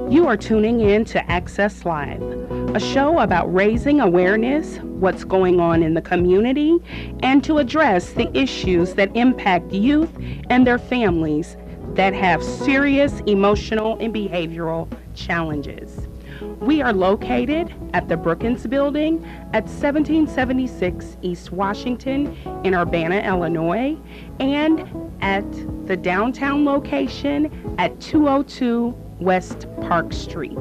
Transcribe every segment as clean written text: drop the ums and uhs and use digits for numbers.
You are tuning in to Access Live, a show about raising awareness, what's going on in the community, and to address the issues that impact youth and their families that have serious emotional and behavioral challenges. We are located at the Brookins Building at 1776 East Washington in Urbana, Illinois, and at the downtown location at 202 West Park Street.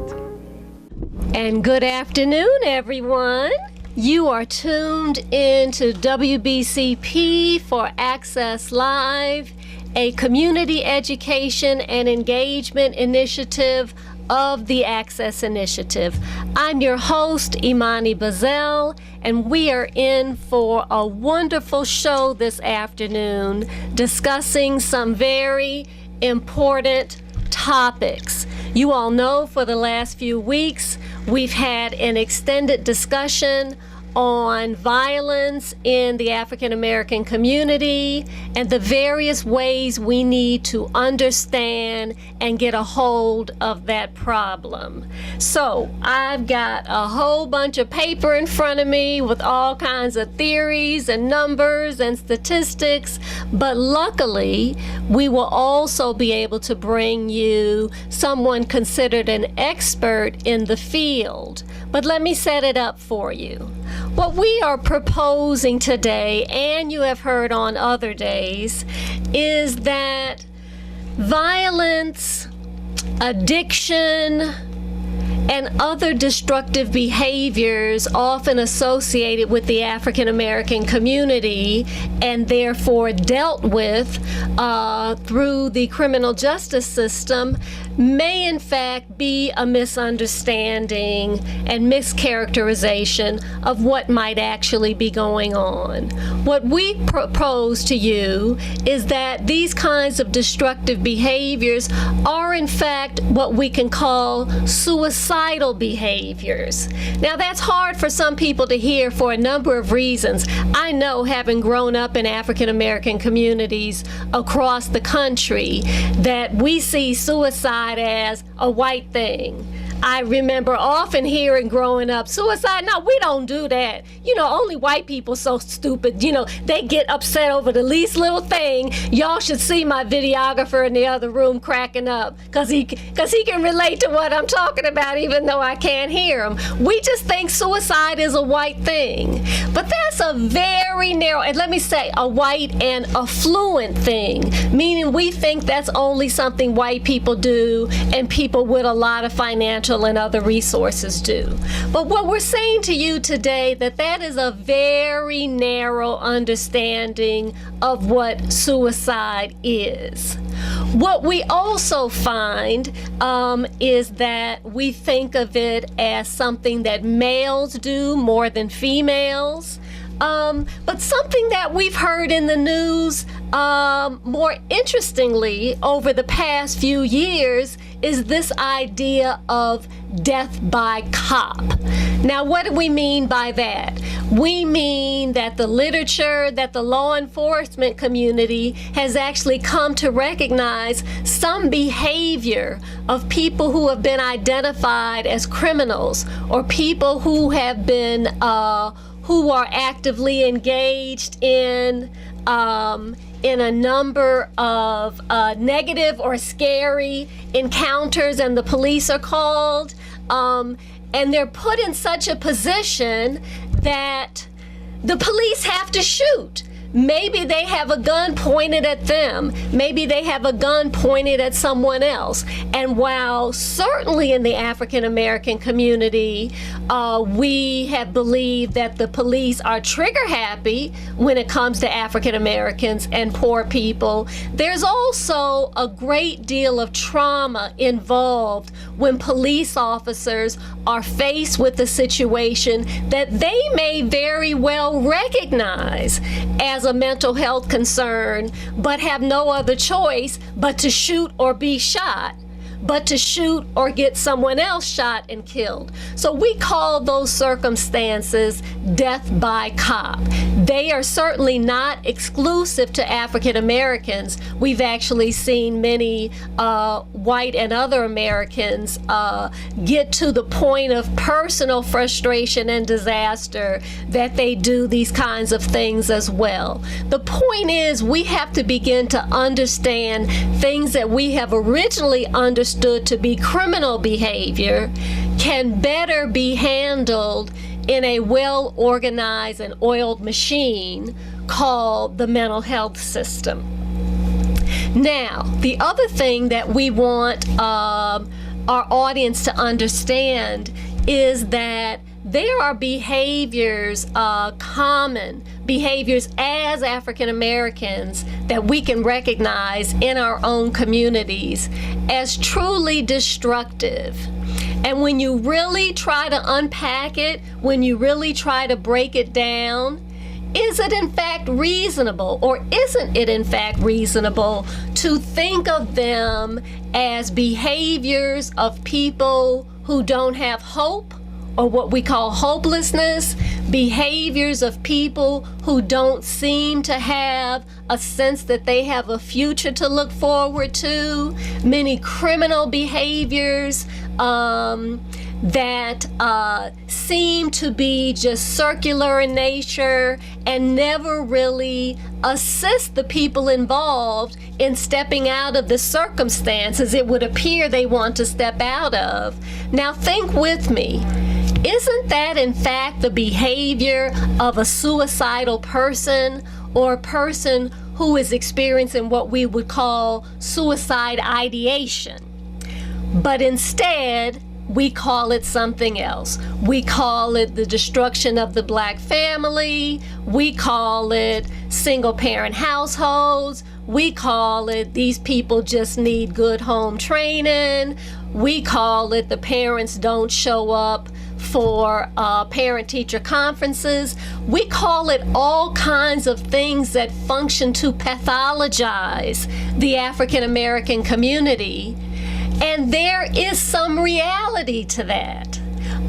And good afternoon, everyone. You are tuned into WBCP for Access Live, a community education and engagement initiative of the Access Initiative. I'm your host, Imani Bazzell, and we are in for a wonderful show this afternoon discussing some very important topics. You all know for the last few weeks we've had an extended discussion on violence in the African American community and the various ways we need to understand and get a hold of that problem. So I've got a whole bunch of paper in front of me with all kinds of theories and numbers and statistics, but luckily we will also be able to bring you someone considered an expert in the field. But let me set it up for you. What we are proposing today, and you have heard on other days, is that violence, addiction, and other destructive behaviors often associated with the African American community and therefore dealt with through the criminal justice system may in fact be a misunderstanding and mischaracterization of what might actually be going on. What we propose to you is that these kinds of destructive behaviors are in fact what we can call suicidal behaviors. Now that's hard for some people to hear for a number of reasons. I know, having grown up in African American communities across the country, that we see suicide as a white thing. I remember often hearing growing up, suicide, no, we don't do that. You know, only white people so stupid. You know, they get upset over the least little thing. Y'all should see my videographer in the other room cracking up because he can relate to what I'm talking about even though I can't hear him. We just think suicide is a white thing. But that's a very narrow, and let me say, a white and affluent thing, meaning we think that's only something white people do and people with a lot of financial and other resources do. But what we're saying to you today, that is a very narrow understanding of what suicide is. What we also find is that we think of it as something that males do more than females. But something that we've heard in the news more interestingly over the past few years is this idea of death by cop. Now, what do we mean by that? We mean that the literature, that the law enforcement community has actually come to recognize some behavior of people who have been identified as criminals or people who have been who are actively engaged in a number of negative or scary encounters, and the police are called, and they're put in such a position that the police have to shoot. Maybe they have a gun pointed at them. Maybe they have a gun pointed at someone else. And while certainly in the African American community, we have believed that the police are trigger happy when it comes to African Americans and poor people, there's also a great deal of trauma involved when police officers are faced with a situation that they may very well recognize as a mental health concern, but have no other choice but to shoot or be shot. but to shoot or get someone else shot and killed. So we call those circumstances death by cop. They are certainly not exclusive to African Americans. We've actually seen many white and other Americans get to the point of personal frustration and disaster that they do these kinds of things as well. The point is, we have to begin to understand things that we have originally understood to be criminal behavior can better be handled in a well-organized and oiled machine called the mental health system. Now, the other thing that we want our audience to understand is that there are behaviors, common behaviors as African Americans that we can recognize in our own communities as truly destructive. And when you really try to unpack it, when you really try to break it down, is it in fact reasonable, or isn't it in fact reasonable to think of them as behaviors of people who don't have hope, or what we call hopelessness, behaviors of people who don't seem to have a sense that they have a future to look forward to, many criminal behaviors that seem to be just circular in nature and never really assist the people involved in stepping out of the circumstances it would appear they want to step out of. Now think with me. Isn't that in fact the behavior of a suicidal person, or a person who is experiencing what we would call suicide ideation? But instead, we call it something else. We call it the destruction of the black family. We call it single parent households. We call it these people just need good home training. We call it the parents don't show up for parent-teacher conferences. We call it all kinds of things that function to pathologize the African American community. And there is some reality to that.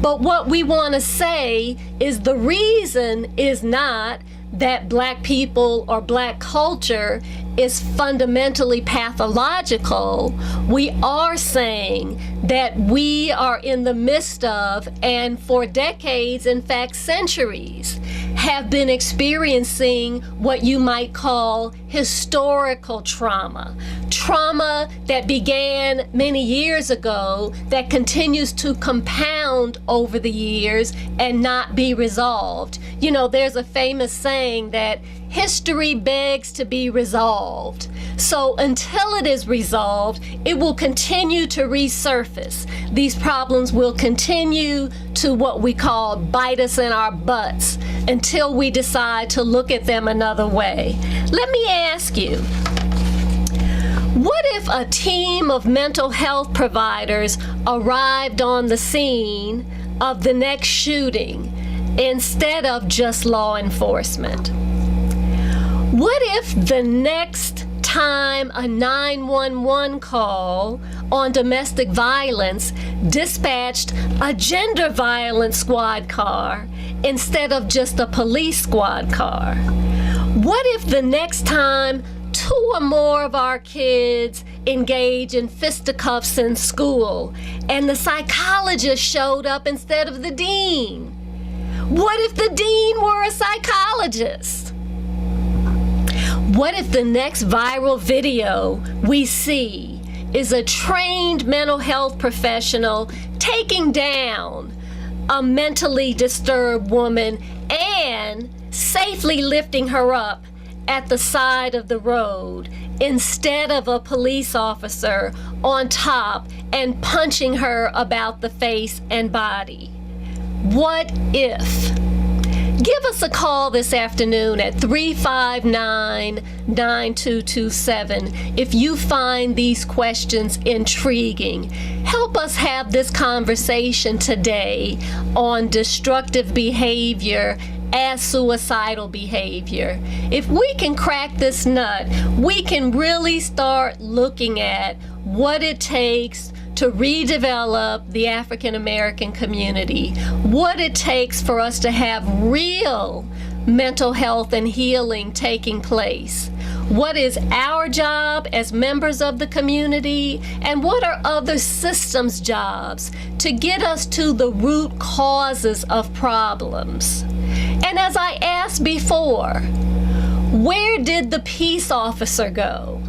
But what we want to say is the reason is not that black people or black culture is fundamentally pathological. We are saying that we are in the midst of, and for decades, in fact centuries, have been experiencing what you might call historical trauma. Trauma that began many years ago that continues to compound over the years and not be resolved. You know, there's a famous saying that history begs to be resolved. So until it is resolved, it will continue to resurface. These problems will continue to what we call bite us in our butts until we decide to look at them another way. Let me ask you, what if a team of mental health providers arrived on the scene of the next shooting instead of just law enforcement? What if the next time a 911 call on domestic violence dispatched a gender violence squad car instead of just a police squad car? What if the next time 2 or more of our kids engage in fisticuffs in school and the psychologist showed up instead of the dean? What if the dean were a psychologist? What if the next viral video we see is a trained mental health professional taking down a mentally disturbed woman and safely lifting her up at the side of the road instead of a police officer on top and punching her about the face and body? What if? Give us a call this afternoon at 359-9227 if you find these questions intriguing. Help us have this conversation today on destructive behavior as suicidal behavior. If we can crack this nut, we can really start looking at what it takes to redevelop the African American community, what it takes for us to have real mental health and healing taking place. What is our job as members of the community, and what are other systems' jobs to get us to the root causes of problems? And as I asked before, where did the peace officer go?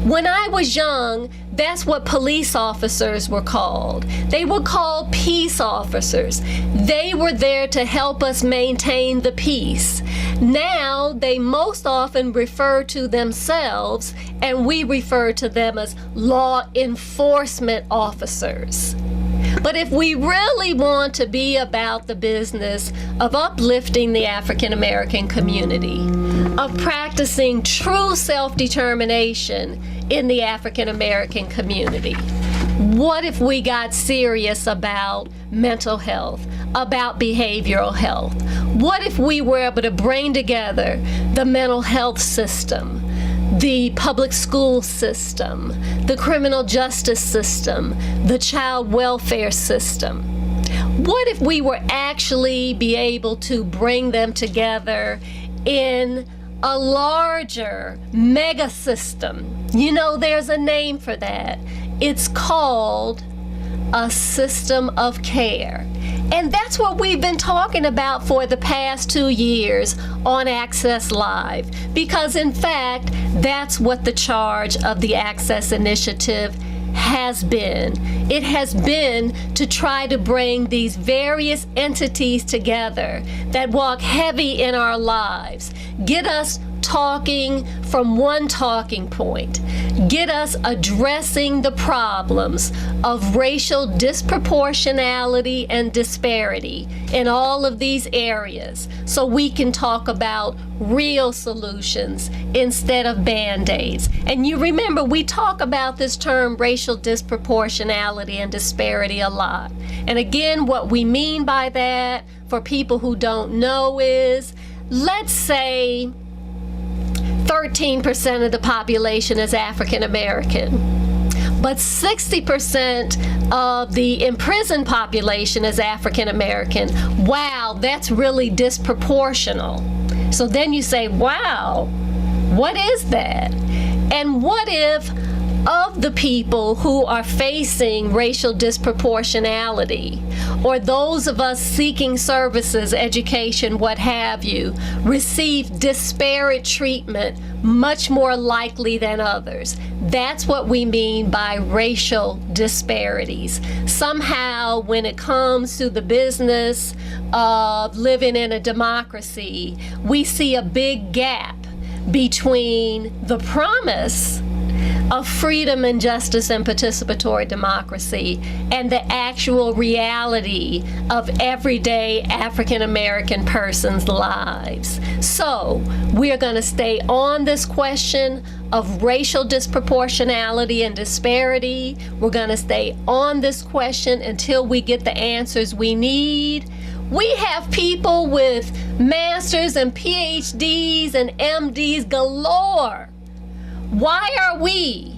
When I was young, that's what police officers were called. They were called peace officers. They were there to help us maintain the peace. Now, they most often refer to themselves, and we refer to them as law enforcement officers. But if we really want to be about the business of uplifting the African American community, of practicing true self-determination in the African American community, what if we got serious about mental health, about behavioral health? What if we were able to bring together the mental health system, the public school system, the criminal justice system, the child welfare system? What if we were actually be able to bring them together in a larger mega system? You know, there's a name for that. It's called a system of care. And that's what we've been talking about for the past 2 years on Access Live, because in fact, that's what the charge of the Access Initiative has been. It has been to try to bring these various entities together that walk heavy in our lives, get us talking from one talking point, get us addressing the problems of racial disproportionality and disparity in all of these areas, so we can talk about real solutions instead of Band-Aids. And you remember, we talk about this term racial disproportionality and disparity a lot. And again, what we mean by that, for people who don't know, is, let's say 13% of the population is African American, but 60% of the imprisoned population is African American. Wow, that's really disproportional. So then you say, wow, what is that? And what if of the people who are facing racial disproportionality, or those of us seeking services, education, what have you, receive disparate treatment much more likely than others? That's what we mean by racial disparities. Somehow, when it comes to the business of living in a democracy, we see a big gap between the promise of freedom and justice and participatory democracy and the actual reality of everyday African American persons' lives. So we're going to stay on this question of racial disproportionality and disparity. We're going to stay on this question until we get the answers we need. We have people with masters and PhDs and MDs galore. Why are we,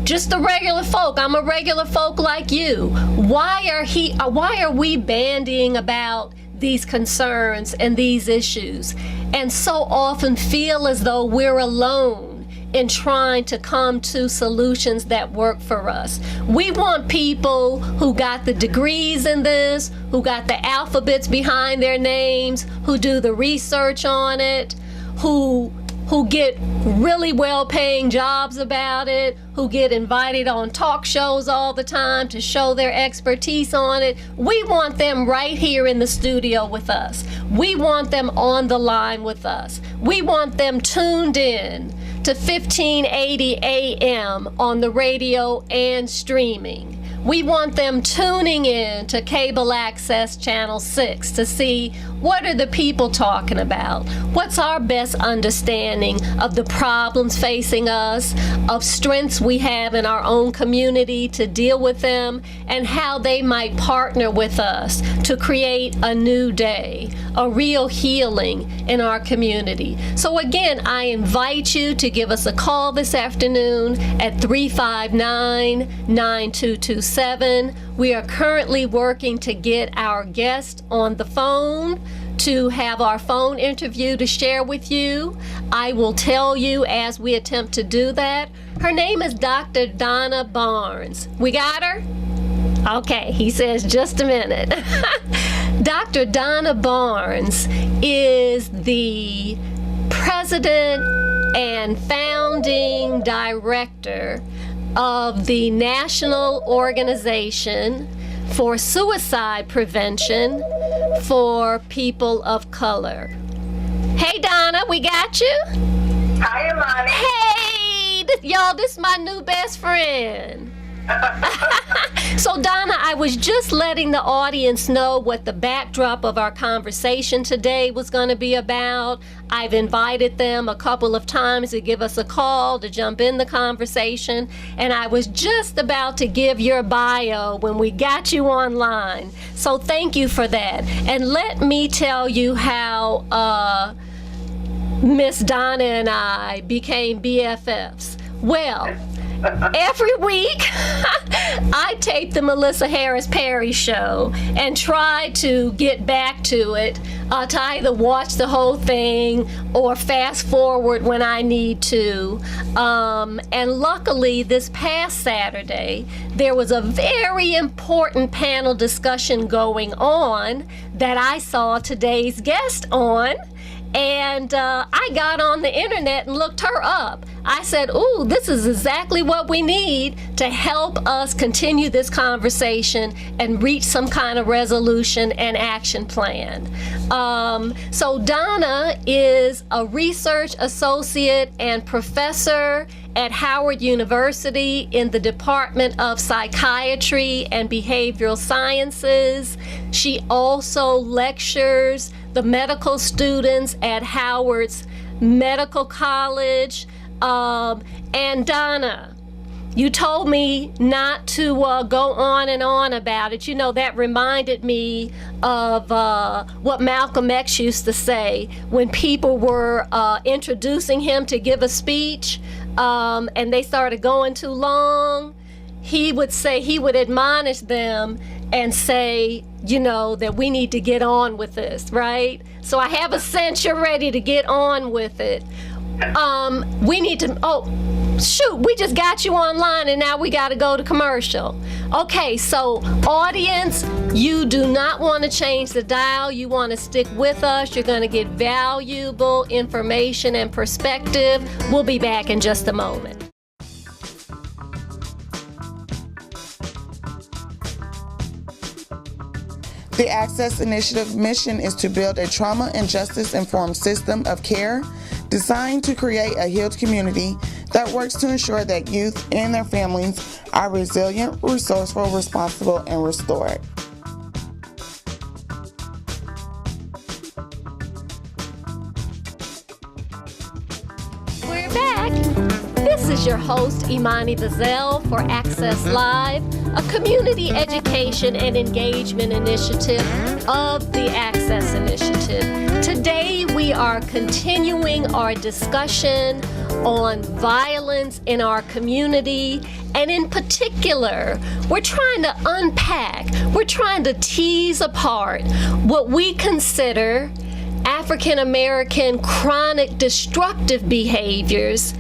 just the regular folk, I'm a regular folk like you, why are we bandying about these concerns and these issues, and so often feel as though we're alone in trying to come to solutions that work for us? We want people who got the degrees in this, who got the alphabets behind their names, who do the research on it, who get really well-paying jobs about it, who get invited on talk shows all the time to show their expertise on it. We want them right here in the studio with us. We want them on the line with us. We want them tuned in to 1580 AM on the radio and streaming. We want them tuning in to Cable Access Channel 6 to see what are the people talking about, what's our best understanding of the problems facing us, of strengths we have in our own community to deal with them, and how they might partner with us to create a new day, a real healing in our community. So again, I invite you to give us a call this afternoon at 359-9227. We are currently working to get our guest on the phone to have our phone interview to share with you. I will tell you as we attempt to do that. Her name is Dr. Donna Barnes. We got her? Okay, he says just a minute. Dr. Donna Barnes is the president and founding director of the National Organization for Suicide Prevention for People of Color. Hey Donna, we got you? Hi, Imani. Hey, y'all, this is my new best friend. So Donna, I was just letting the audience know what the backdrop of our conversation today was going to be about. I've invited them a couple of times to give us a call to jump in the conversation, and I was just about to give your bio when we got you online. So thank you for that. And let me tell you how Miss Donna and I became BFFs. Well, every week, I tape the Melissa Harris Perry show and try to get back to it, to either watch the whole thing or fast forward when I need to. And luckily, this past Saturday, there was a very important panel discussion going on that I saw today's guest on. And I got on the internet and looked her up. I said, ooh, this is exactly what we need to help us continue this conversation and reach some kind of resolution and action plan. So Donna is a research associate and professor at Howard University in the Department of Psychiatry and Behavioral Sciences. She also lectures the medical students at Howard's Medical College. And Donna, you told me not to go on and on about it. You know, that reminded me of what Malcolm X used to say when people were introducing him to give a speech, and they started going too long. He would admonish them and say, you know, that we need to get on with this, right? So I have a sense you're ready to get on with it. We need to, we just got you online and now we got to go to commercial. Okay, so audience, you do not want to change the dial. You want to stick with us. You're going to get valuable information and perspective. We'll be back in just a moment. The Access Initiative mission is to build a trauma and justice-informed system of care designed to create a healed community that works to ensure that youth and their families are resilient, resourceful, responsible, and restored. We're back. This is your host, Imani Bazzell, for Access Live, a community education and engagement initiative of the Access Initiative. Today, we are continuing our discussion on violence in our community, and in particular, we're trying to unpack, we're trying to tease apart what we consider African American chronic destructive behaviors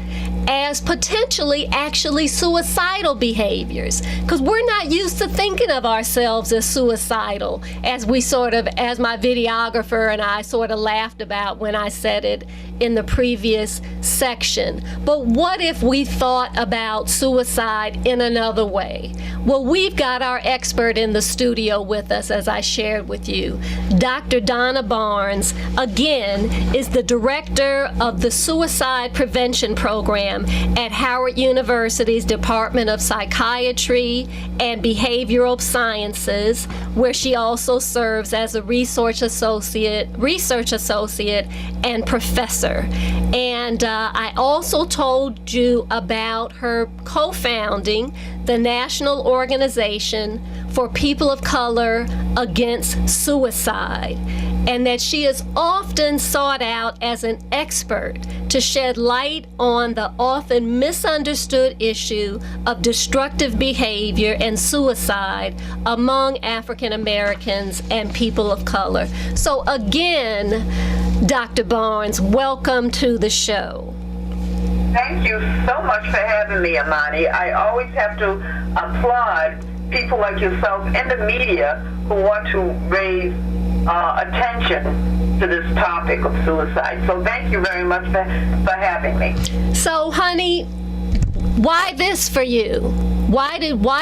as potentially actually suicidal behaviors, because we're not used to thinking of ourselves as suicidal, as my videographer and I sort of laughed about when I said it in the previous section. But what if we thought about suicide in another way? Well, we've got our expert in the studio with us, as I shared with you. Dr. Donna Barnes, again, is the director of the Suicide Prevention Program at Howard University's Department of Psychiatry and Behavioral Sciences, where she also serves as a research associate and professor. And I also told you about her co-founding the National Organization for People of Color Against Suicide. and that she is often sought out as an expert to shed light on the often misunderstood issue of destructive behavior and suicide among African Americans and people of color. So again, Dr. Barnes, welcome to the show. Thank you so much for having me, Imani. I always have to applaud people like yourself in the media who want to raise attention to this topic of suicide. So thank you very much for having me. So, honey, why this for you? Why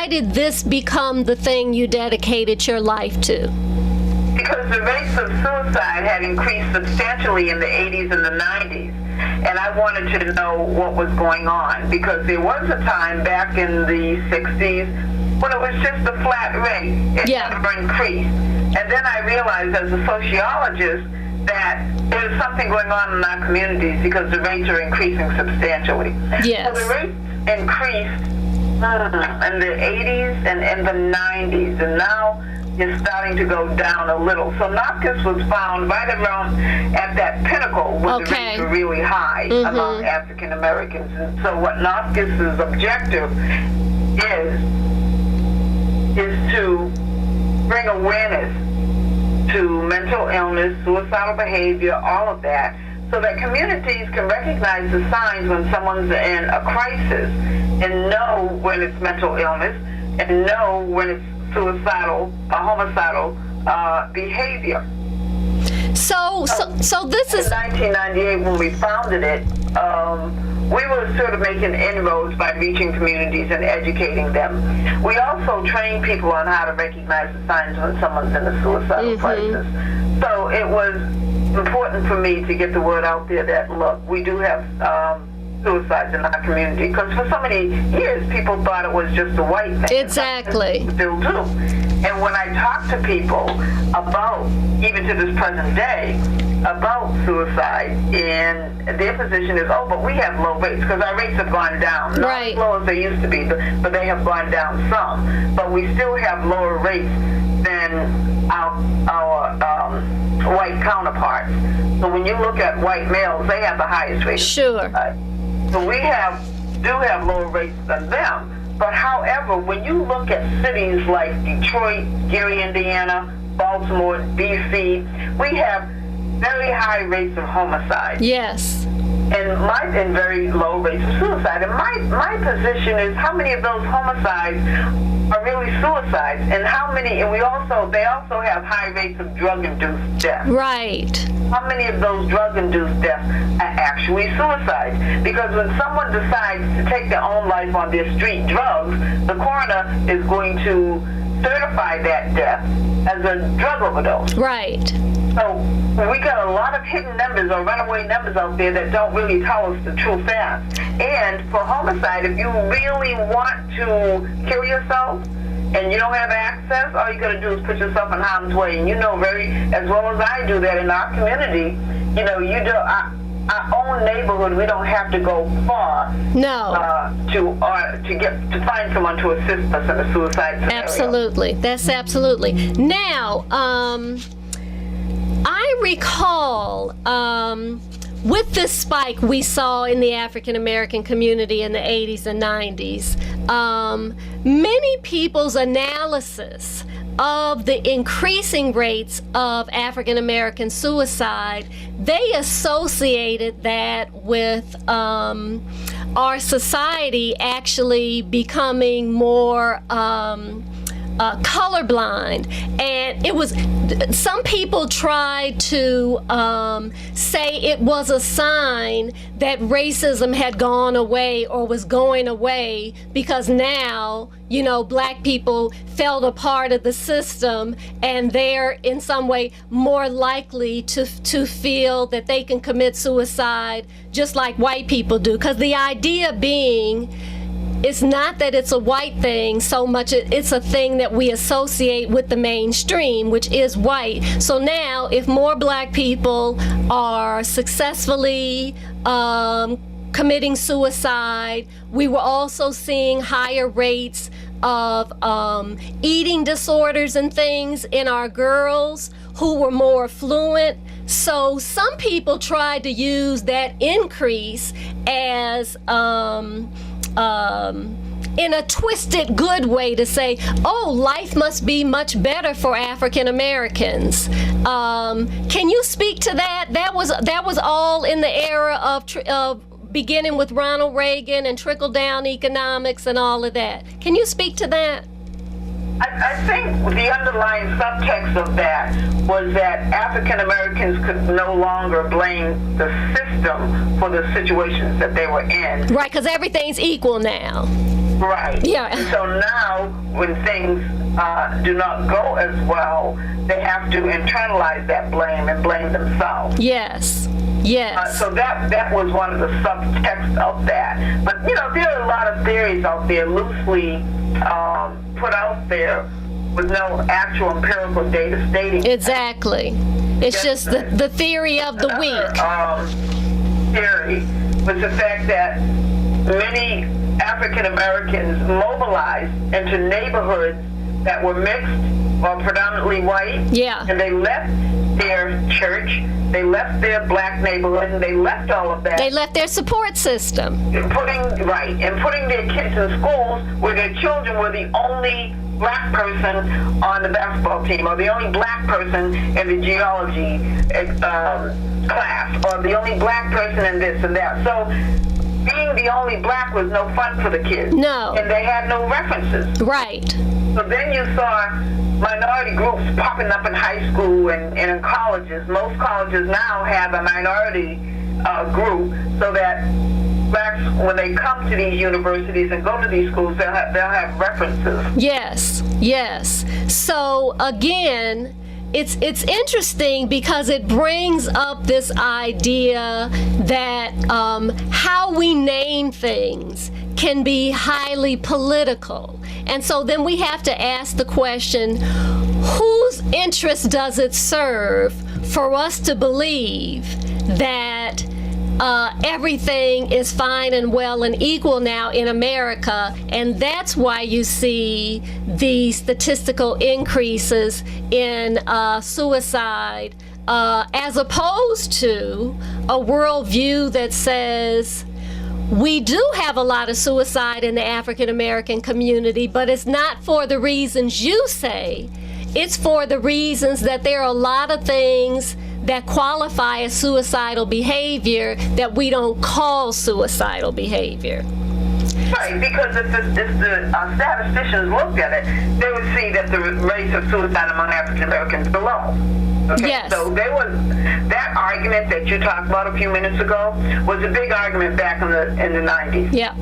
did this become the thing you dedicated your life to? Because the rates of suicide had increased substantially in the 80s and the 90s. And I wanted to know what was going on, because there was a time back in the 60s when it was just a flat rate. It never increased. And then I realized as a sociologist that there's something going on in our communities because the rates are increasing substantially. Yes. So the rates increased in the 80s and in the 90s, and now is starting to go down a little. So Nafkus was found right around at that pinnacle where the rates were really high among African Americans. And so what Nafkus's objective is to bring awareness to mental illness, suicidal behavior, all of that, so that communities can recognize the signs when someone's in a crisis and know when it's mental illness and know when it's suicidal, homicidal behavior. So this is... In 1998, when we founded it, we were sort of making inroads by reaching communities and educating them. We also train people on how to recognize the signs when someone's in a suicidal crisis. So it was important for me to get the word out there that, look, we do have suicides in our community, because for so many years people thought it was just a white thing. Exactly. Still do. And when I talk to people about, even to this present day, about suicide, and their position is, oh, but we have low rates, because our rates have gone down. Not as low as they used to be, but they have gone down some. But we still have lower rates than our white counterparts. So when you look at white males, they have the highest rate. Sure. So we do have lower rates than them. But however, when you look at cities like Detroit, Gary, Indiana, Baltimore, D.C., we have very high rates of homicide. Yes. And very low rates of suicide. And my position is, how many of those homicides are really suicides, and how many? And they also have high rates of drug-induced death. Right. How many of those drug-induced deaths are actually suicides? Because when someone decides to take their own life on their street drugs, the coroner is going to certify that death as a drug overdose. Right. So we got a lot of hidden numbers or runaway numbers out there that don't really tell us the true facts. And for homicide, if you really want to kill yourself and you don't have access, all you got to do is put yourself in harm's way. And you know very as well as I do that in our community, you know, our own neighborhood, we don't have to go far. No. To find someone to assist us in a suicide scenario. Absolutely. That's absolutely. Now, I recall with this spike we saw in the African American community in the 80s and 90s, many people's analysis of the increasing rates of African American suicide, they associated that with our society actually becoming more colorblind. And it was, some people tried to say it was a sign that racism had gone away or was going away, because now, you know, black people felt a part of the system and they're in some way more likely to feel that they can commit suicide just like white people do. Because the idea being, it's not that it's a white thing so much, it's a thing that we associate with the mainstream, which is white. So now, if more black people are successfully committing suicide, we were also seeing higher rates of eating disorders and things in our girls who were more affluent. So some people tried to use that increase as in a twisted good way to say, oh, life must be much better for African Americans. Can you speak to that? That was all in the era of beginning with Ronald Reagan and trickle-down economics and all of that. Can you speak to that? I think the underlying subtext of that was that African Americans could no longer blame the system for the situations that they were in. Right, because everything's equal now. Right. Yeah. And so now, when things do not go as well, they have to internalize that blame and blame themselves. Yes. Yes. So that was one of the subtexts of that. But, you know, there are a lot of theories out there loosely put out there with no actual empirical data stating. Exactly. It's just the theory of the weak. Theory was the fact that many African Americans mobilized into neighborhoods that were mixed or predominantly white. Yeah. And they left their church, they left their black neighborhood, and they left all of that. They left their support system. Putting their kids in schools where their children were the only black person on the basketball team, or the only black person in the geology class, or the only black person in this and that. So being the only black was no fun for the kids. No. And they had no references. Right. So then you saw minority groups popping up in high school and in colleges. Most colleges now have a minority group so that blacks, when they come to these universities and go to these schools, they'll have references. Yes, yes. So again, it's interesting because it brings up this idea that how we name things can be highly political. And so then we have to ask the question, whose interest does it serve for us to believe that everything is fine and well and equal now in America, and that's why you see the statistical increases in suicide, as opposed to a worldview that says we do have a lot of suicide in the African American community, but it's not for the reasons you say. It's for the reasons that there are a lot of things that qualify as suicidal behavior that we don't call suicidal behavior. Right, because if the statisticians looked at it, they would see that the rate of suicide among African Americans is below. Okay? Yes. So that argument that you talked about a few minutes ago was a big argument back in the 90s. Yeah.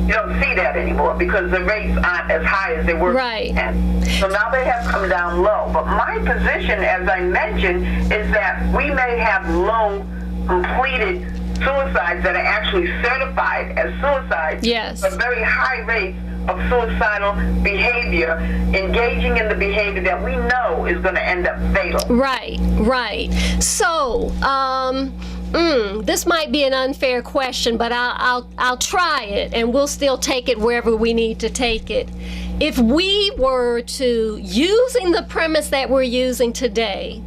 You don't see that anymore because the rates aren't as high as they were. Right. So now they have come down low. But my position, as I mentioned, is that we may have low completed suicides that are actually certified as suicides. Yes. But very high rates of suicidal behavior, engaging in the behavior that we know is going to end up fatal. Right, right. So, this might be an unfair question, but I'll try it, and we'll still take it wherever we need to take it. If we were to, using the premise that we're using today,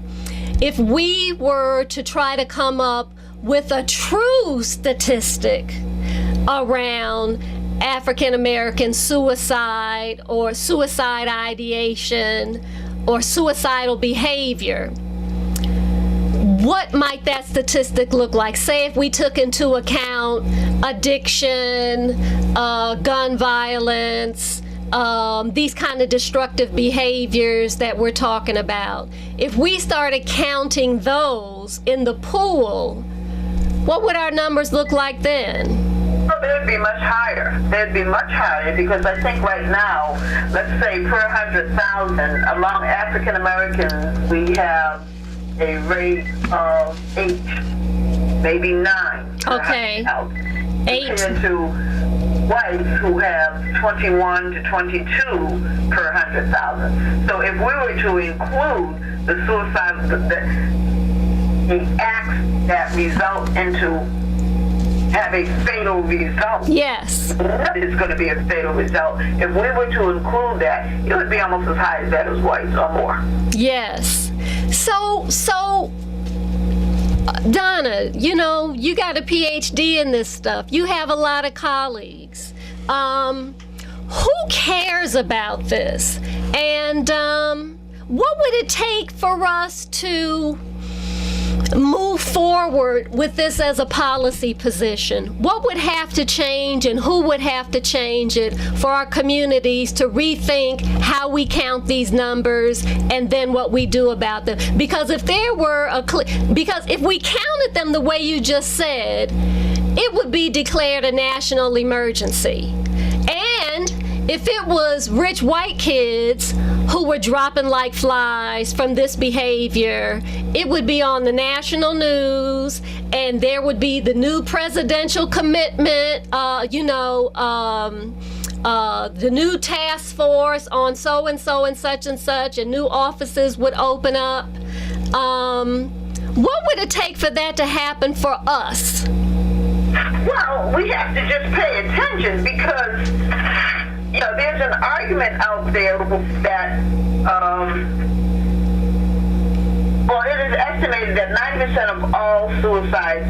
if we were to try to come up with a true statistic around African American suicide or suicide ideation or suicidal behavior, what might that statistic look like? Say if we took into account addiction, gun violence, these kind of destructive behaviors that we're talking about. If we started counting those in the pool, what would our numbers look like then? Well, they'd be much higher. They'd be much higher because I think right now, let's say per 100,000, among African Americans, we have a rate of 8, maybe 9. Okay. 8. Compared to whites who have 21 to 22 per 100,000. So if we were to include the suicide, the acts that result into have a fatal result. Yes. It's going to be a fatal result. If we were to include that, it would be almost as high as that as whites or more. Yes. So, Donna, you know, you got a PhD in this stuff. You have a lot of colleagues. Who cares about this? And what would it take for us to move forward with this as a policy position? What would have to change, and who would have to change it for our communities to rethink how we count these numbers and then what we do about them? Because if there were because if we counted them the way you just said, it would be declared a national emergency. And if it was rich white kids who were dropping like flies from this behavior, it would be on the national news, and there would be the new presidential commitment, the new task force on so-and-so and such, and new offices would open up. What would it take for that to happen for us? Well, we have to just pay attention because, you know, there's an argument out there that, it is estimated that 90% of all suicides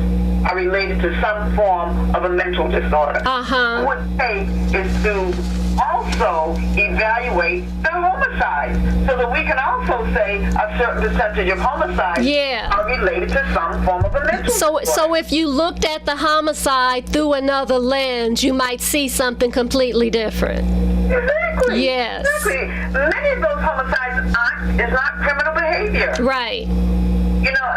are related to some form of a mental disorder. What it takes is to also evaluate the homicides so that we can also say a certain percentage of homicides are related to some form of a mental disorder. So if you looked at the homicide through another lens, you might see something completely different. Exactly. Yes. Exactly. Many of those homicides is not criminal behavior. Right. You know,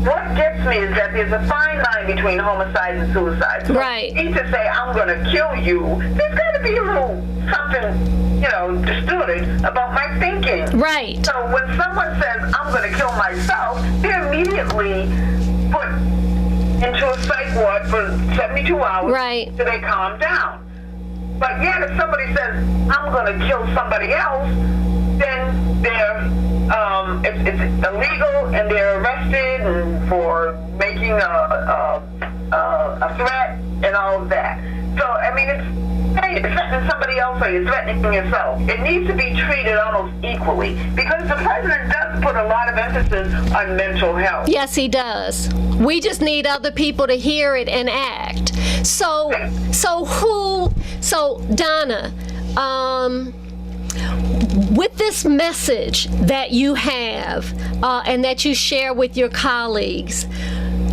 what gets me is that there's a fine line between homicide and suicide. So right. You need to say, I'm going to kill you. There's got to be a little something, you know, distorted about my thinking. Right. So when someone says, I'm going to kill myself, they're immediately put into a psych ward for 72 hours till they calm down. But yet, if somebody says, I'm going to kill somebody else, then they're it's illegal, and they're arrested for making a threat and all of that. So, I mean, it's threatening somebody else or you're threatening yourself. It needs to be treated almost equally because the president does put a lot of emphasis on mental health. Yes, he does. We just need other people to hear it and act. So Donna, with this message that you have and that you share with your colleagues,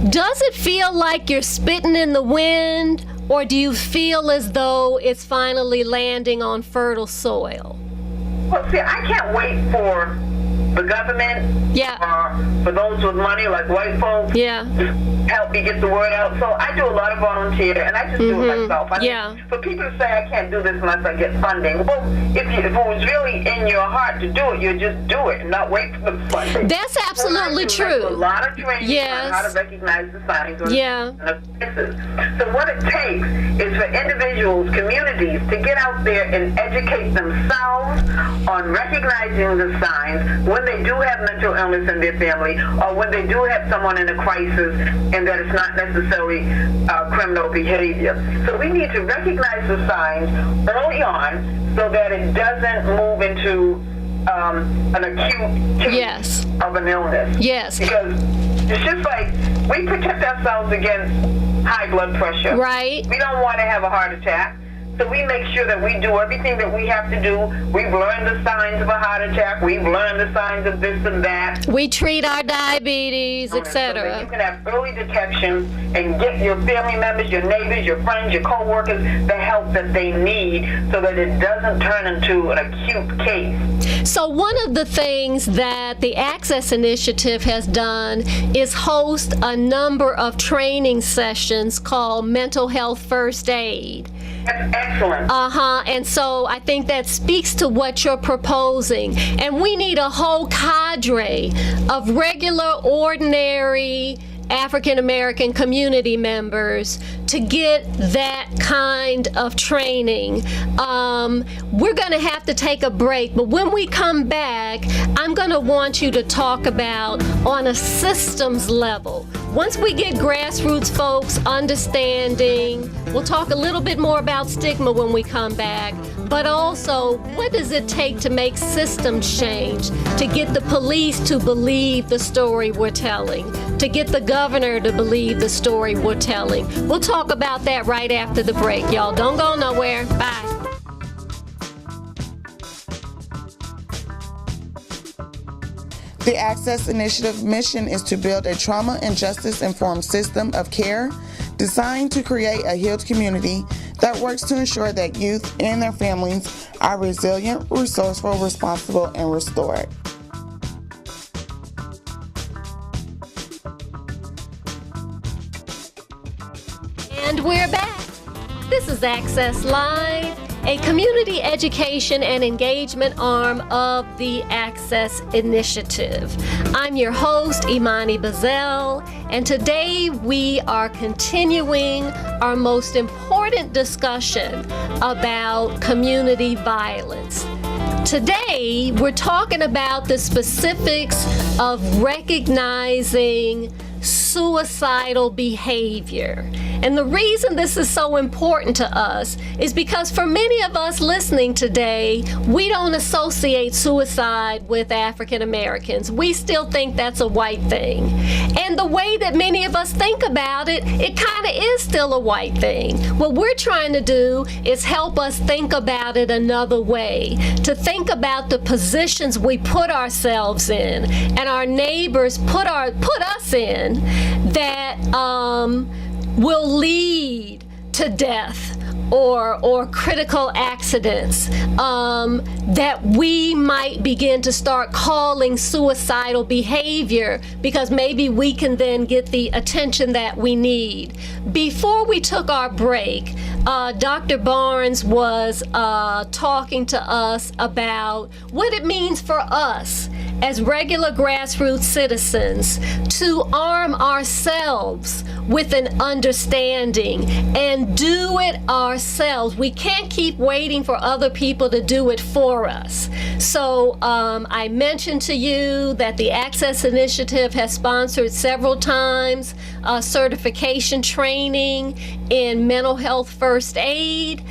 does it feel like you're spitting in the wind, or do you feel as though it's finally landing on fertile soil? Well, see, I can't wait for the government or for those with money like white folks to help me get the word out. So I do a lot of volunteer, and I just do it myself. I mean, for people to say I can't do this unless I get funding, well, if it was really in your heart to do it, you just do it and not wait for the funding. That's absolutely true. I do a lot of training on how to recognize the signs on offenses. So what it takes is for individuals, communities, to get out there and educate themselves on recognizing the signs when they do have mental illness in their family, or when they do have someone in a crisis, and that it's not necessarily criminal behavior. So we need to recognize the signs early on so that it doesn't move into an acute case of an illness. Yes. Because it's just like we protect ourselves against high blood pressure. Right. We don't want to have a heart attack. So we make sure that we do everything that we have to do. We've learned the signs of a heart attack. We've learned the signs of this and that. We treat our diabetes, etc. So that you can have early detection and get your family members, your neighbors, your friends, your co-workers the help that they need so that it doesn't turn into an acute case. So one of the things that the Access Initiative has done is host a number of training sessions called Mental Health First Aid. That's excellent. And so I think that speaks to what you're proposing. And we need a whole cadre of regular, ordinary, African American community members to get that kind of training. We're going to have to take a break, but when we come back, I'm going to want you to talk about on a systems level. Once we get grassroots folks understanding, we'll talk a little bit more about stigma when we come back, but also what does it take to make systems change, to get the police to believe the story we're telling, to get the governor to believe the story we're telling. We'll talk about that right after the break, y'all. Don't go nowhere. Bye. The Access Initiative mission is to build a trauma and justice-informed system of care designed to create a healed community that works to ensure that youth and their families are resilient, resourceful, responsible, and restored. And we're back. This is Access Live, a community education and engagement arm of the Access Initiative. I'm your host, Imani Bazzell, and today we are continuing our most important discussion about community violence. Today, we're talking about the specifics of recognizing suicidal behavior. And the reason this is so important to us is because for many of us listening today, we don't associate suicide with African Americans. We still think that's a white thing. And the way that many of us think about it, it kind of is still a white thing. What we're trying to do is help us think about it another way, to think about the positions we put ourselves in and our neighbors put us in that will lead to death or critical accidents, that we might begin to start calling suicidal behavior because maybe we can then get the attention that we need. Before we took our break, Dr. Barnes was talking to us about what it means for us as regular grassroots citizens to arm ourselves with an understanding and do it ourselves. We can't keep waiting for other people to do it for us. So I mentioned to you that the Access Initiative has sponsored several times certification training in mental health first aid.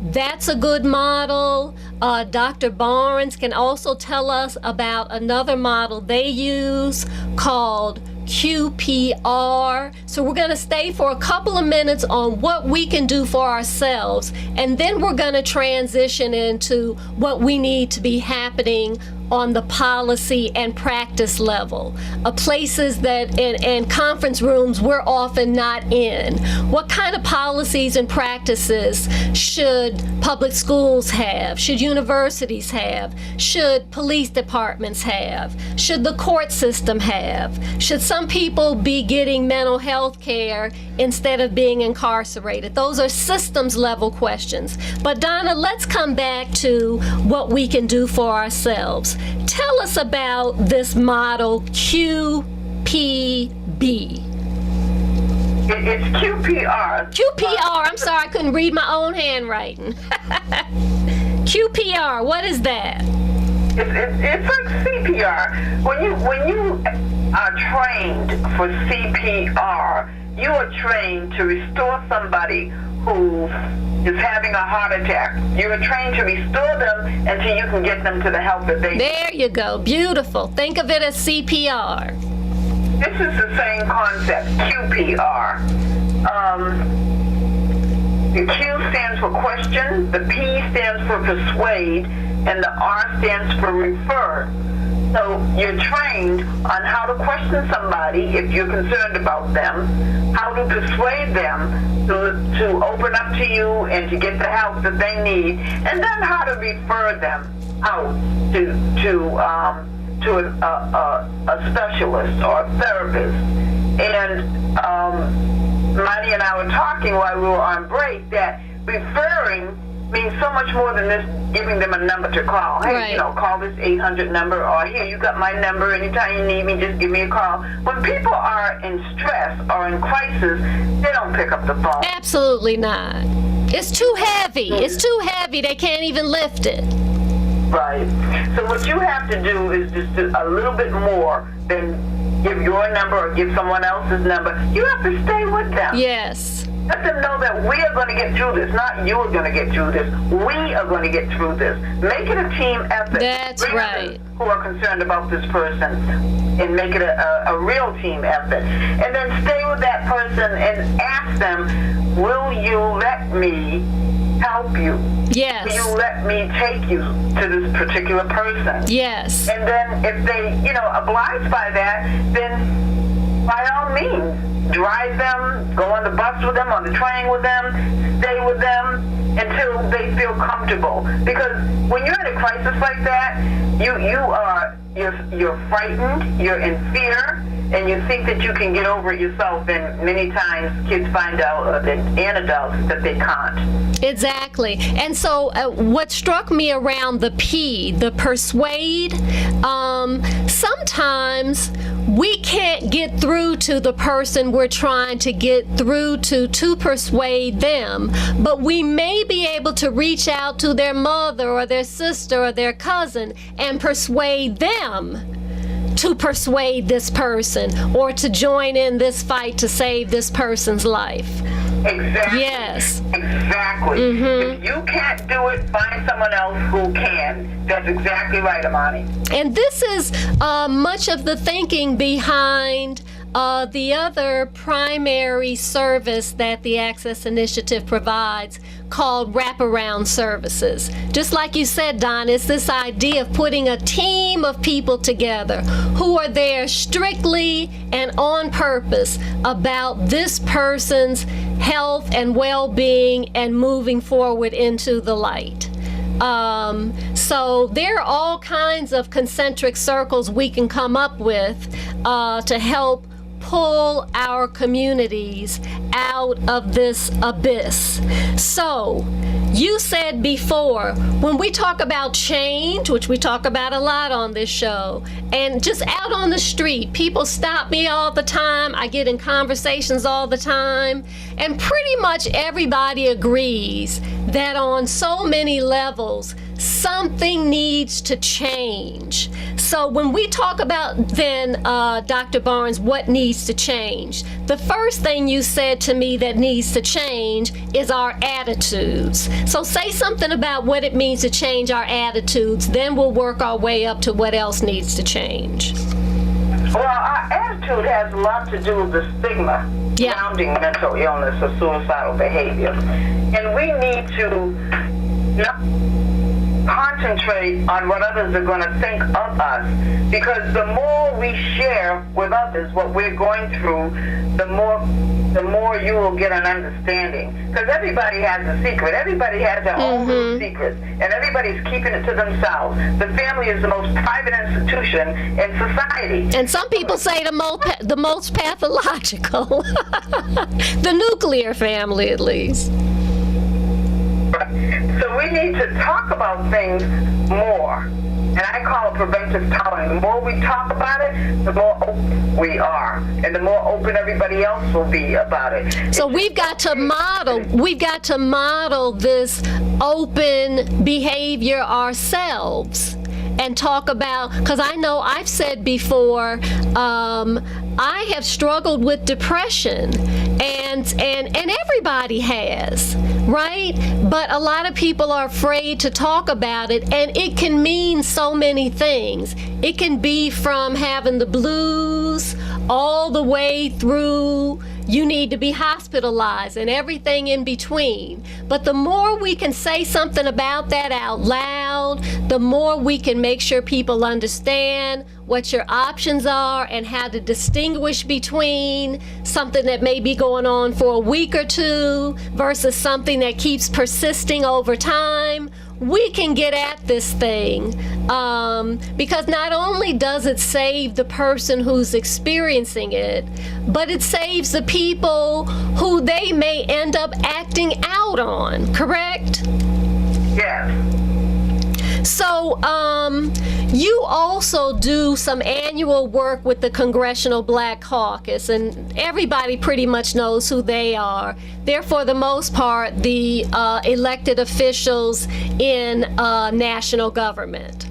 That's a good model. Dr. Barnes can also tell us about another model they use called QPR. So we're going to stay for a couple of minutes on what we can do for ourselves, and then we're going to transition into what we need to be happening on the policy and practice level, places that and conference rooms we're often not in. What kind of policies and practices should public schools have? Should universities have? Should police departments have? Should the court system have? Should some people be getting mental health care instead of being incarcerated? Those are systems level questions. But Donna, let's come back to what we can do for ourselves. Tell us about this model QPB. It's QPR. QPR, I'm sorry, I couldn't read my own handwriting. QPR, what is that? It's like CPR. When you are trained for CPR, you are trained to restore somebody who is having a heart attack. You are trained to restore them until you can get them to the help that they need. There you go. Beautiful. Think of it as CPR. This is the same concept, QPR. The Q stands for question, the P stands for persuade, and the R stands for refer. So you're trained on how to question somebody if you're concerned about them, how to persuade them to open up to you and to get the help that they need, and then how to refer them out to a specialist or a therapist. And Marty and I were talking while we were on break that referring means so much more than this giving them a number to call. Hey, Right. Call this 800 number, or here, you got my number. Anytime you need me, just give me a call. When people are in stress or in crisis, they don't pick up the phone. Absolutely not. It's too heavy. It's too heavy. They can't even lift it. Right. So what you have to do is just do a little bit more than give your number or give someone else's number. You have to stay with them. Yes. Let them know that we are going to get through this. Not you are going to get through this. We are going to get through this. Make it a team effort. That's Bring right. others who are concerned about this person, and make it a real team effort. And then stay with that person and ask them, will you let me help you? Yes. Will you let me take you to this particular person? Yes. And then if they, oblige by that, then by all means, drive them, go on the bus with them, on the train with them, stay with them until they feel comfortable. Because when you're in a crisis like that, you're frightened, you're in fear, and you think that you can get over it yourself. And many times kids find out, and adults, that they can't. Exactly. And so what struck me around the P, the persuade, sometimes we can't get through to the person we're trying to get through to persuade them, but we may be able to reach out to their mother or their sister or their cousin and persuade them to persuade this person or to join in this fight to save this person's life. Exactly. Yes. Exactly. If you can't do it, find someone else who can. That's exactly right, Imani. And this is much of the thinking behind the other primary service that the Access Initiative provides, called wraparound services. Just like you said, Don, it's this idea of putting a team of people together who are there strictly and on purpose about this person's health and well-being and moving forward into the light. So there are all kinds of concentric circles we can come up with to help pull our communities out of this abyss. So, you said before, when we talk about change, which we talk about a lot on this show, and just out on the street, people stop me all the time, I get in conversations all the time, and pretty much everybody agrees that on so many levels, something needs to change. So when we talk about then, Dr. Barnes, what needs to change, the first thing you said to me that needs to change is our attitudes. So say something about what it means to change our attitudes, then we'll work our way up to what else needs to change. Well, our attitude has a lot to do with the stigma surrounding mental illness or suicidal behavior. And we need to concentrate on what others are going to think of us, because the more we share with others what we're going through, the more you will get an understanding. Because everybody has a secret. Everybody has their own little secrets, and everybody's keeping it to themselves. The family is the most private institution in society. And some people say the most pathological. The nuclear family, at least. So we need to talk about things more. And I call it preventive tolerance. The more we talk about it, the more open we are. And the more open everybody else will be about it. So we've got to model this open behavior ourselves. And talk about, because I know I've said before, I have struggled with depression, and everybody has, right? But a lot of people are afraid to talk about it, and it can mean so many things. It can be from having the blues all the way through you need to be hospitalized and everything in between. But the more we can say something about that out loud, the more we can make sure people understand what your options are and how to distinguish between something that may be going on for a week or two versus something that keeps persisting over time. We can get at this thing because not only does it save the person who's experiencing it, but it saves the people who they may end up acting out on, correct? Yes. So, you also do some annual work with the Congressional Black Caucus, and everybody pretty much knows who they are. They're, for the most part, the elected officials in national government.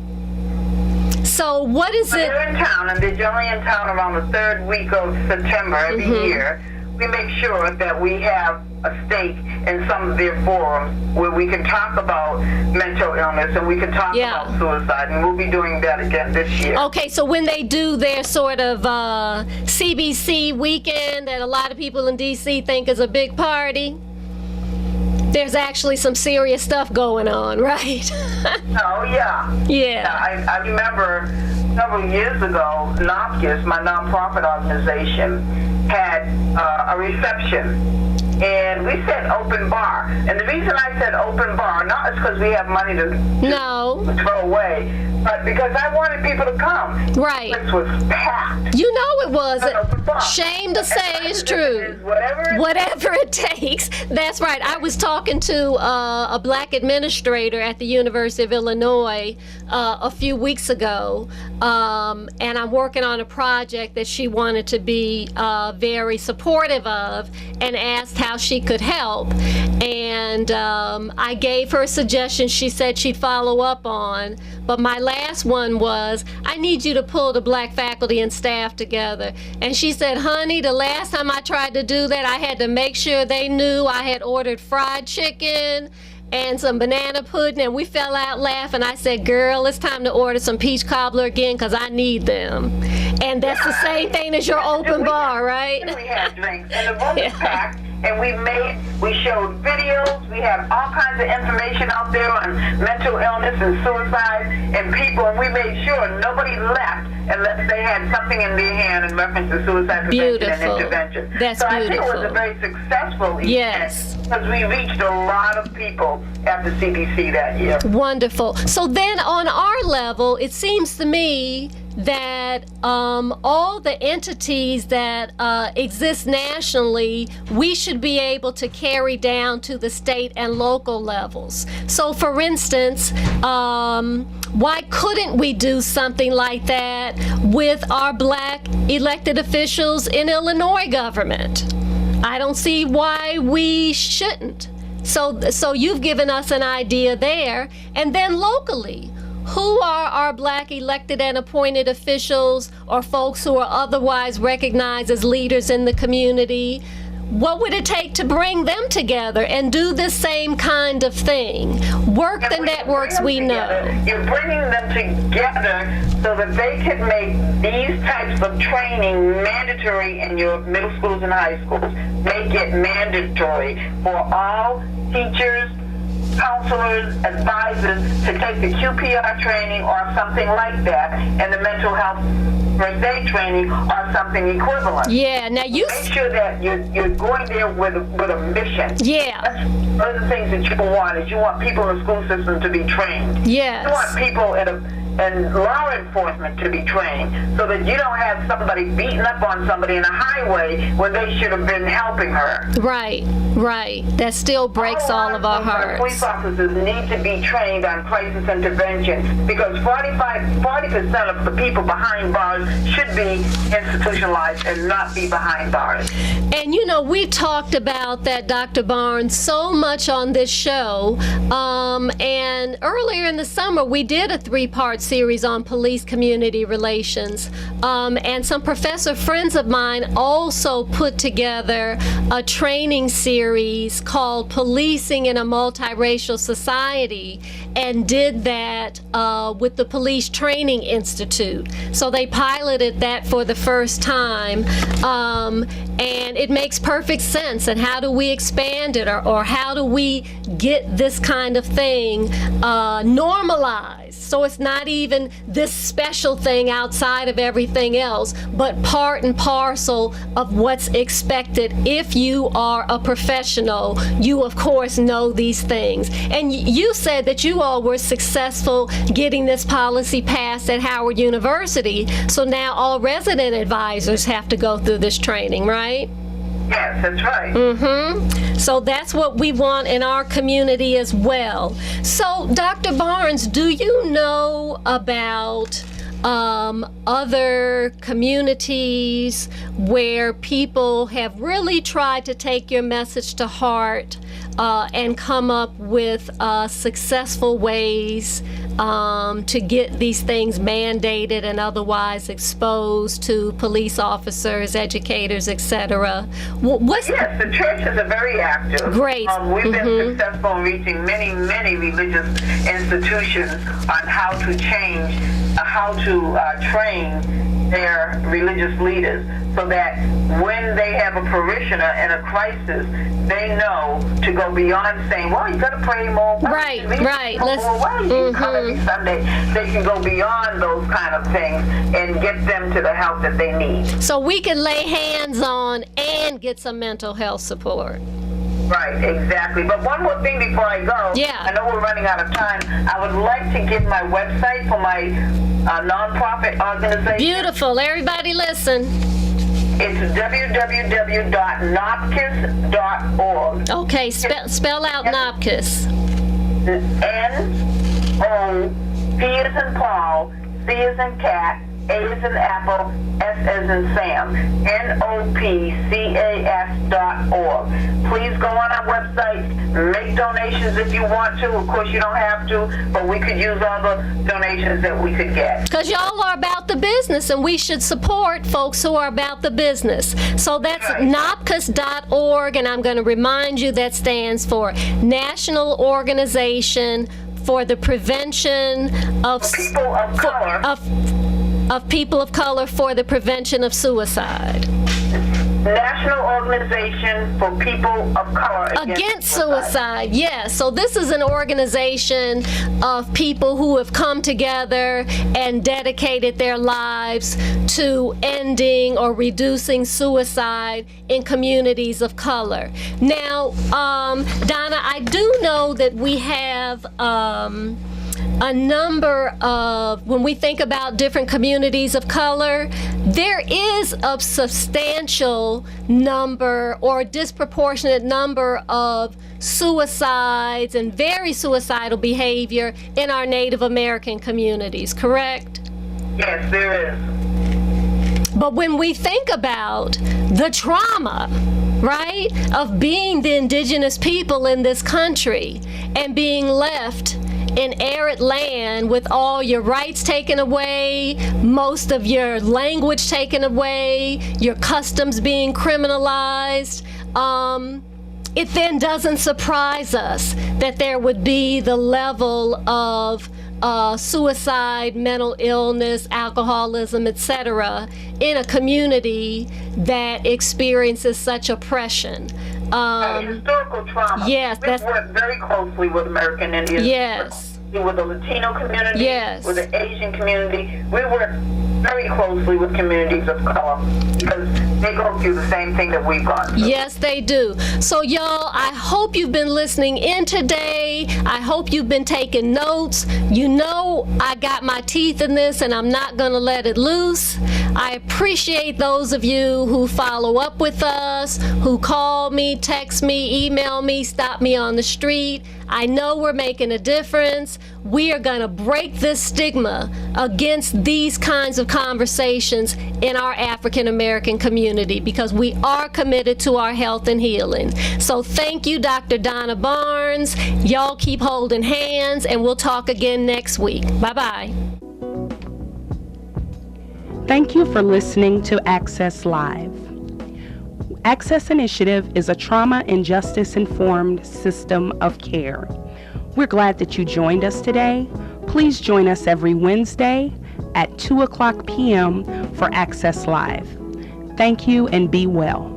So what is it? They're in town, and they're generally in town around the third week of September every year. We make sure that we have a stake in some of their forums where we can talk about mental illness and we can talk about suicide, and we'll be doing that again this year. Okay, so when they do their sort of CBC weekend that a lot of people in D.C. think is a big party, there's actually some serious stuff going on, right? Oh, yeah. Yeah. I remember several years ago, NOPCUS, my nonprofit organization, had a reception. And we said open bar. And the reason I said open bar, not is because we have money to throw away, but because I wanted people to come. Right. This was packed. You know it was. Shame to say it's true. Whatever it takes. That's right. I was talking to a black administrator at the University of Illinois a few weeks ago, and I'm working on a project that she wanted to be very supportive of, and asked how she could help. And I gave her a suggestion she said she'd follow up on. But my last one was, I need you to pull the black faculty and staff together. And she said, honey, the last time I tried to do that, I had to make sure they knew I had ordered fried chicken and some banana pudding, and we fell out laughing. I said, girl, it's time to order some peach cobbler again because I need them. And that's the same thing as your open bar, right? We had drinks, and the room was packed. And we showed videos, we have all kinds of information out there on mental illness and suicide and people, and we made sure nobody left unless they had something in their hand in reference to suicide prevention and intervention. That's so beautiful. I think it was a very successful event. Yes. Because we reached a lot of people at the CBC that year. Wonderful. So then on our level, it seems to me that all the entities that exist nationally, we should be able to carry down to the state and local levels. So for instance, why couldn't we do something like that with our black elected officials in Illinois government? I don't see why we shouldn't. So you've given us an idea there. And then locally, who are our black elected and appointed officials or folks who are otherwise recognized as leaders in the community? What would it take to bring them together and do the same kind of thing? Work the networks we know. You're bringing them together so that they can make these types of training mandatory in your middle schools and high schools. Make it mandatory for all teachers, counselors, advisors to take the QPR training or something like that, and the mental health first aid training or something equivalent. Yeah, now you make sure that you're going there with a mission. Yeah. That's one of the things that you want is you want people in the school system to be trained. Yes. You want people in law enforcement to be trained so that you don't have somebody beating up on somebody in a highway when they should have been helping her. Right, right. That still breaks all of our hearts. Police officers need to be trained on crisis intervention because 40% of the people behind bars should be institutionalized and not be behind bars. And you know, we talked about that, Dr. Barnes, so much on this show. And earlier in the summer, we did a 3-part series on police community relations. And some professor friends of mine also put together a training series called Policing in a Multiracial Society, and did that with the Police Training Institute. So they piloted that for the first time, and it makes perfect sense. And how do we expand it, or how do we get this kind of thing normalized? So it's not even this special thing outside of everything else, but part and parcel of what's expected. If you are a professional, you of course know these things. And you said that you all were successful getting this policy passed at Howard University, so now all resident advisors have to go through this training, right? Yes, that's right. So that's what we want in our community as well. So, Dr. Barnes, do you know about other communities where people have really tried to take your message to heart and come up with successful ways to get these things mandated and otherwise exposed to police officers, educators, etc.? Yes, the churches are very active. Great. We've been successful in reaching many, many religious institutions on how to change, how to train their religious leaders so that when they have a parishioner in a crisis, they know to go beyond saying, well, you got to pray more. Right. Why you come every Sunday? They can go beyond those kind of things and get them to the help that they need. So we can lay hands on and get some mental health support. Right, exactly. But one more thing before I go. Yeah. I know we're running out of time. I would like to give my website for my nonprofit organization. Beautiful. Everybody listen. It's www.nopkis.org. Okay, spell out Nopkis. N-O-P as in Paul, C as in cat, A as in apple, S as in Sam. NOPCAS.org. Please go on our website, make donations if you want to. Of course, you don't have to, but we could use all the donations that we could get. Because y'all are about the business, and we should support folks who are about the business. So that's right. Nopkis.org, and I'm going to remind you that stands for National Organization for the Prevention of People of Color. Of people of color for the prevention of suicide. National Organization for People of Color Against suicide. Yes. So this is an organization of people who have come together and dedicated their lives to ending or reducing suicide in communities of color. Now, Donna, I do know that we have a number of, when we think about different communities of color, there is a substantial number or disproportionate number of suicides and very suicidal behavior in our Native American communities, correct? Yes, there is. But when we think about the trauma, right, of being the indigenous people in this country and being left in arid land with all your rights taken away, most of your language taken away, your customs being criminalized, it then doesn't surprise us that there would be the level of suicide, mental illness, alcoholism, etc., in a community that experiences such oppression. Historical trauma. Yes, we work very closely with American Indians. Yes. With the Latino community. Yes. With the Asian community. We work very closely with communities of color because they go through the same thing that we've gone through. Yes, they do. So, y'all, I hope you've been listening in today. I hope you've been taking notes. You know I got my teeth in this and I'm not going to let it loose. I appreciate those of you who follow up with us, who call me, text me, email me, stop me on the street. I know we're making a difference. We are going to break this stigma against these kinds of conversations in our African American community because we are committed to our health and healing. So thank you, Dr. Donna Barnes. Y'all keep holding hands, and we'll talk again next week. Bye-bye. Thank you for listening to Access Live. Access Initiative is a trauma and justice-informed system of care. We're glad that you joined us today. Please join us every Wednesday at 2:00 p.m. for Access Live. Thank you and be well.